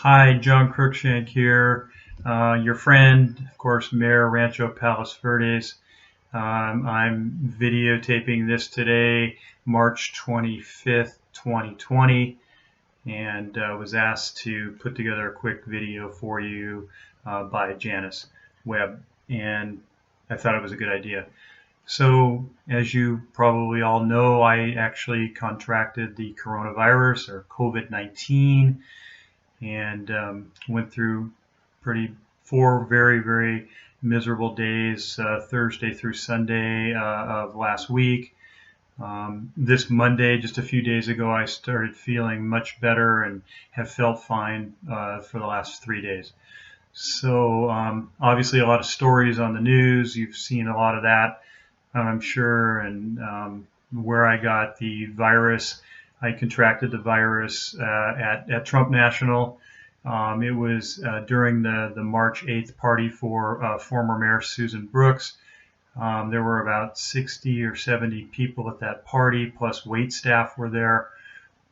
Hi, John Cruickshank here, your friend, of course, Mayor Rancho Palos Verdes. I'm videotaping this today, March 25th, 2020, and was asked to put together a quick video for you by Janice Webb, and I thought it was a good idea. So, as you probably all know, I actually contracted the coronavirus or COVID-19 and went through pretty four very miserable days, Thursday through Sunday of last week. This Monday, just a few days ago, I started feeling much better and have felt fine for the last 3 days. So obviously a lot of stories on the news. You've seen a lot of that, I'm sure, and where I got the virus. I contracted the virus at Trump National. It was during the March 8th party for former Mayor Susan Brooks. There were about 60 or 70 people at that party, plus wait staff were there.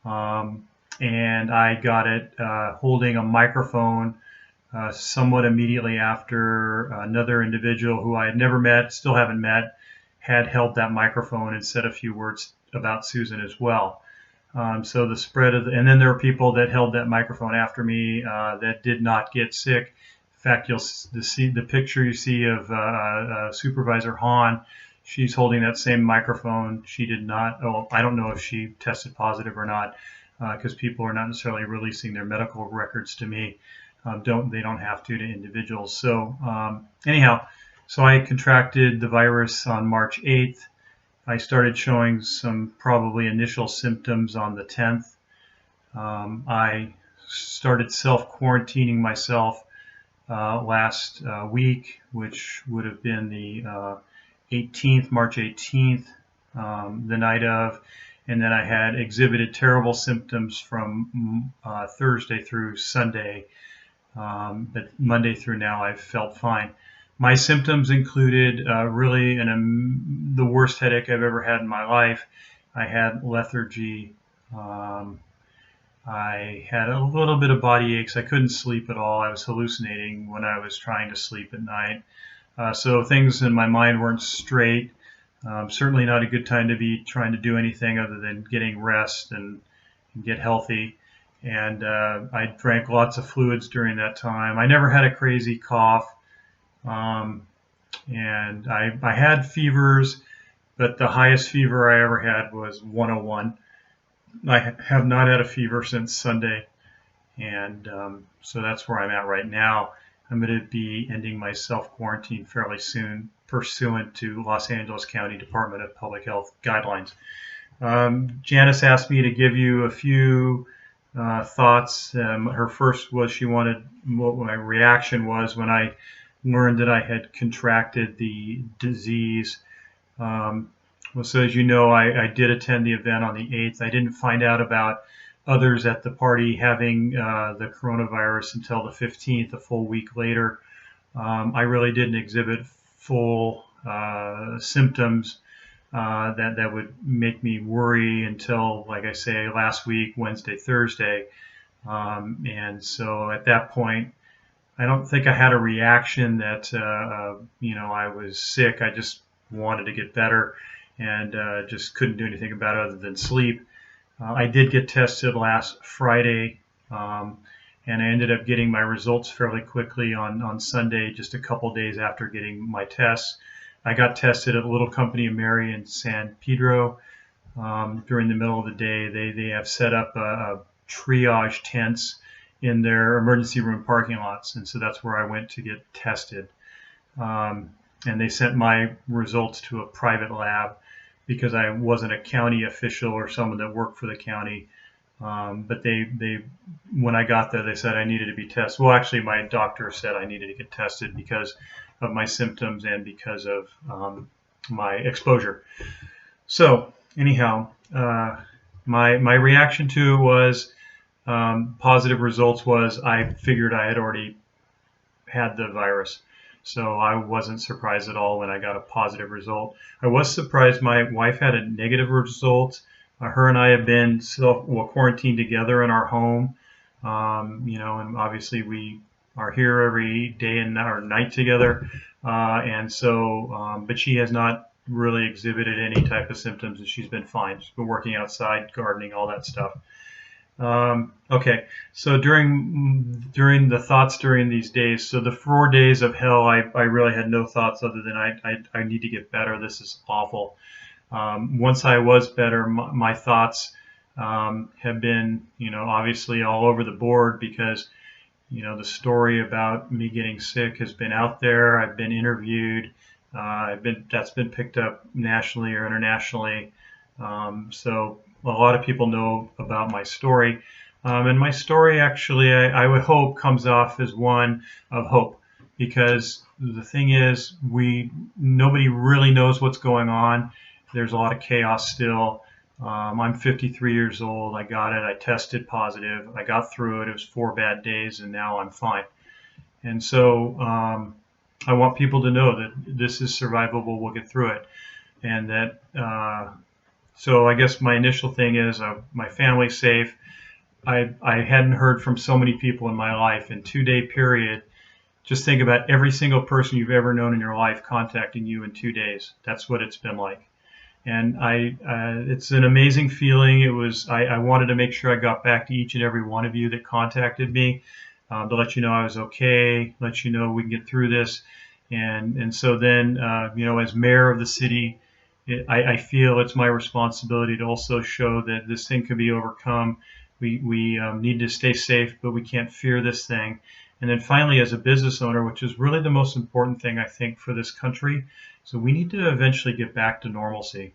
And I got it holding a microphone somewhat immediately after another individual who I had never met, still haven't met, had held that microphone and said a few words about Susan as well. So the spread of and then there were people that held that microphone after me that did not get sick. In fact, you'll see the picture you see of Supervisor Hahn. She's holding that same microphone. She did not. Oh, I don't know if she tested positive or not, because people are not necessarily releasing their medical records to me. They don't have to individuals. So anyhow, so I contracted the virus on March 8th. I started showing some probably initial symptoms on the 10th. I started self-quarantining myself last week, which would have been the 18th, March 18th, the night of, and then I had exhibited terrible symptoms from Thursday through Sunday, but Monday through now I've felt fine. My symptoms included really the worst headache I've ever had in my life. I had lethargy. I had a little bit of body aches. I couldn't sleep at all. I was hallucinating when I was trying to sleep at night. So things in my mind weren't straight. Certainly not a good time to be trying to do anything other than getting rest and get healthy. And I drank lots of fluids during that time. I never had a crazy cough. And I had fevers, but the highest fever I ever had was 101. I have not had a fever since Sunday, and so that's where I'm at right now. I'm going to be ending my self-quarantine fairly soon, pursuant to Los Angeles County Department of Public Health guidelines. Janice asked me to give you a few thoughts. Her first was she wanted what my reaction was when I learned that I had contracted the disease. Well, so as you know, I did attend the event on the 8th. I didn't find out about others at the party having the coronavirus until the 15th, a full week later. I really didn't exhibit full symptoms that would make me worry until, like I say, last week, Wednesday, Thursday. And so at that point, I don't think I had a reaction that I was sick. I just wanted to get better and just couldn't do anything about it other than sleep. I did get tested last Friday, and I ended up getting my results fairly quickly on Sunday, just a couple days after getting my tests. I got tested at a little company in Mary in San Pedro during the middle of the day. They have set up a triage tents in their emergency room parking lots, and so that's where I went to get tested. And they sent my results to a private lab because I wasn't a county official or someone that worked for the county. But when I got there, they said I needed to be tested. Well, actually, my doctor said I needed to get tested because of my symptoms and because of my exposure. So anyhow, my reaction to it was positive results was I figured I had already had the virus. So I wasn't surprised at all when I got a positive result. I was surprised my wife had a negative result. Her and I have been quarantined together in our home. And obviously we are here every day and or night together. And so, but she has not really exhibited any type of symptoms, and she's been fine. She's been working outside, gardening, all that stuff. Okay, so during the thoughts during these days, so the 4 days of hell, I really had no thoughts other than I need to get better. This is awful. Once I was better, my thoughts have been, obviously all over the board because, the story about me getting sick has been out there. I've been interviewed. That's been picked up nationally or internationally. So a lot of people know about my story. And my story actually, I would hope, comes off as one of hope because the thing is, nobody really knows what's going on. There's a lot of chaos still. I'm 53 years old. I got it. I tested positive. I got through it. It was 4 bad days, and now I'm fine. And so I want people to know that this is survivable. We'll get through it, and that. So I guess my initial thing is my family's safe. I hadn't heard from so many people in my life in 2 day period. Just think about every single person you've ever known in your life contacting you in 2 days. That's what it's been like. And it's an amazing feeling. I wanted to make sure I got back to each and every one of you that contacted me to let you know I was okay, let you know we can get through this. And so then, as mayor of the city, I feel it's my responsibility to also show that this thing can be overcome. We need to stay safe, but we can't fear this thing. And then finally, as a business owner, which is really the most important thing, I think, for this country, so we need to eventually get back to normalcy.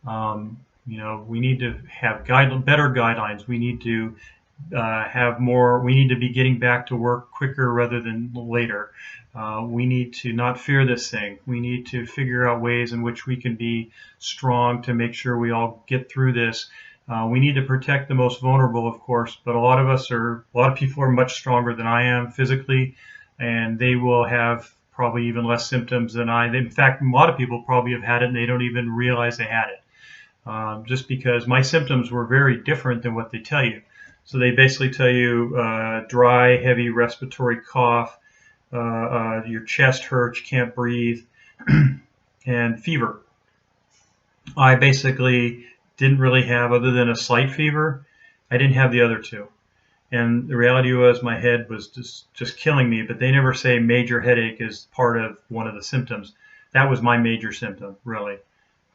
We need to have better guidelines. We need to have more. We need to be getting back to work quicker rather than later. We need to not fear this thing. We need to figure out ways in which we can be strong to make sure we all get through this. We need to protect the most vulnerable, of course, but a lot of people are much stronger than I am physically, and they will have probably even less symptoms than I. In fact, a lot of people probably have had it and they don't even realize they had it. Just because my symptoms were very different than what they tell you. So they basically tell you dry, heavy respiratory cough, your chest hurts, you can't breathe, and fever. I basically didn't really have, other than a slight fever, I didn't have the other two. And the reality was my head was just killing me, but they never say major headache is part of one of the symptoms. That was my major symptom, really.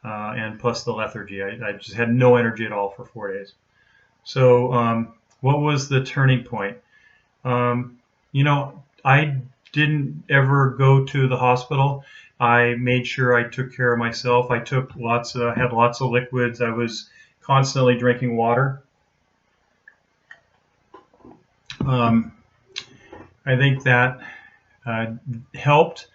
And plus the lethargy. I just had no energy at all for 4 days. So what was the turning point? I didn't ever go to the hospital. I made sure I took care of myself. I had lots of liquids. I was constantly drinking water. I think that helped.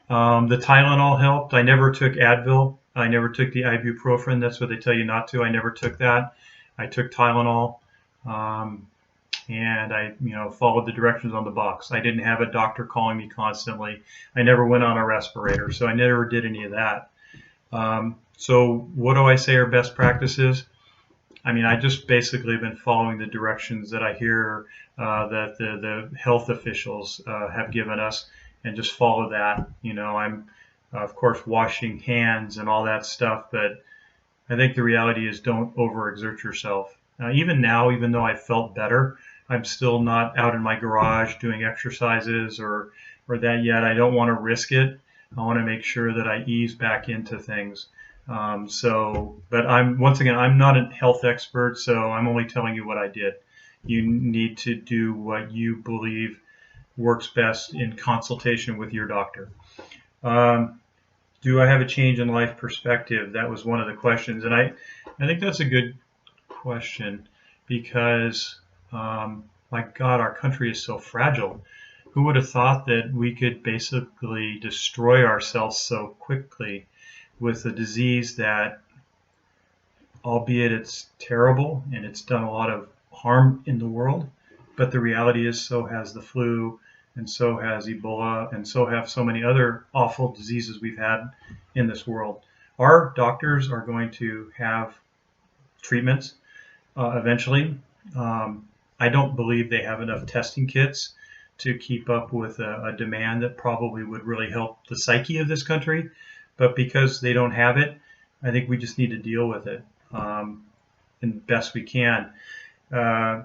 The Tylenol helped. I never took Advil. I never took the ibuprofen. That's what they tell you not to. I never took that. I took Tylenol, and I, followed the directions on the box. I didn't have a doctor calling me constantly. I never went on a respirator, so I never did any of that. So what do I say are best practices? I just basically have been following the directions that I hear that the health officials have given us, and just follow that. I'm of course washing hands and all that stuff, but I think the reality is don't overexert yourself. Even now, even though I felt better, I'm still not out in my garage doing exercises or that yet. I don't want to risk it. I want to make sure that I ease back into things. But I'm not a health expert, so I'm only telling you what I did. You need to do what you believe works best in consultation with your doctor. Do I have a change in life perspective? That was one of the questions, and I think that's a good question because, my God, our country is so fragile. Who would have thought that we could basically destroy ourselves so quickly with a disease that, albeit it's terrible and it's done a lot of harm in the world, but the reality is so has the flu, and so has Ebola, and so have so many other awful diseases we've had in this world. Our doctors are going to have treatments eventually, I don't believe they have enough testing kits to keep up with a demand that probably would really help the psyche of this country. But because they don't have it, I think we just need to deal with it in the best we can. Uh,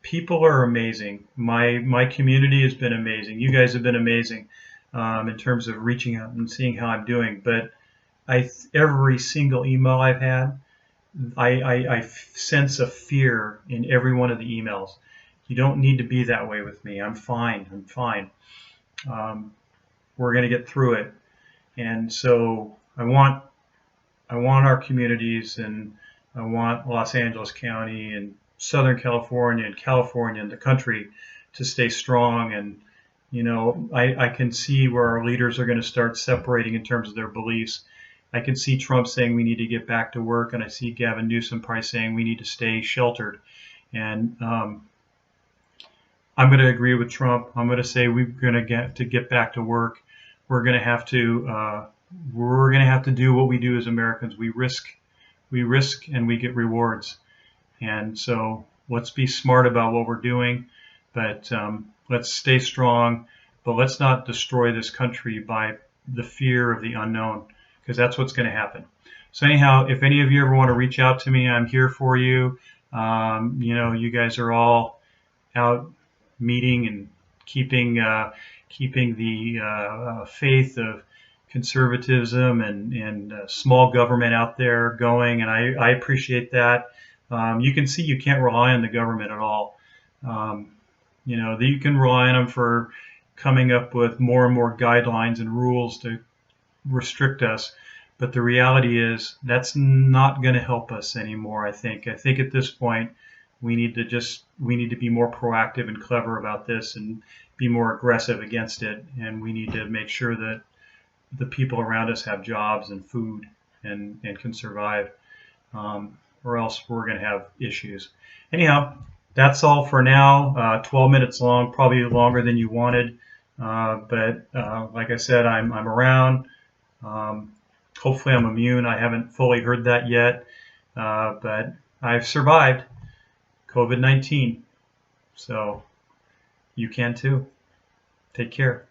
People are amazing. My community has been amazing. You guys have been amazing in terms of reaching out and seeing how I'm doing. But every single email I've had, I sense a fear in every one of the emails. You don't need to be that way with me. I'm fine. I'm fine. Um, we're going to get through it. And so I want our communities, and I want Los Angeles County and Southern California and the country to stay strong. And, I can see where our leaders are going to start separating in terms of their beliefs. I can see Trump saying we need to get back to work, and I see Gavin Newsom probably saying we need to stay sheltered. And I'm going to agree with Trump. I'm going to say we're going to get back to work. We're going to have to do what we do as Americans. We risk, and we get rewards. And so let's be smart about what we're doing, but let's stay strong. But let's not destroy this country by the fear of the unknown, because that's what's going to happen. So anyhow, if any of you ever want to reach out to me, I'm here for you. You guys are all out meeting and keeping the faith of conservatism and small government out there going, and I appreciate that. You can see you can't rely on the government at all. You can rely on them for coming up with more and more guidelines and rules to restrict us. But the reality is that's not going to help us anymore. I think at this point we need to be more proactive and clever about this and be more aggressive against it. And we need to make sure that the people around us have jobs and food and can survive, or else we're going to have issues. Anyhow, that's all for now. 12 minutes long, probably longer than you wanted. But like I said, I'm around. Hopefully I'm immune. I haven't fully heard that yet, but I've survived COVID-19. So you can too. Take care.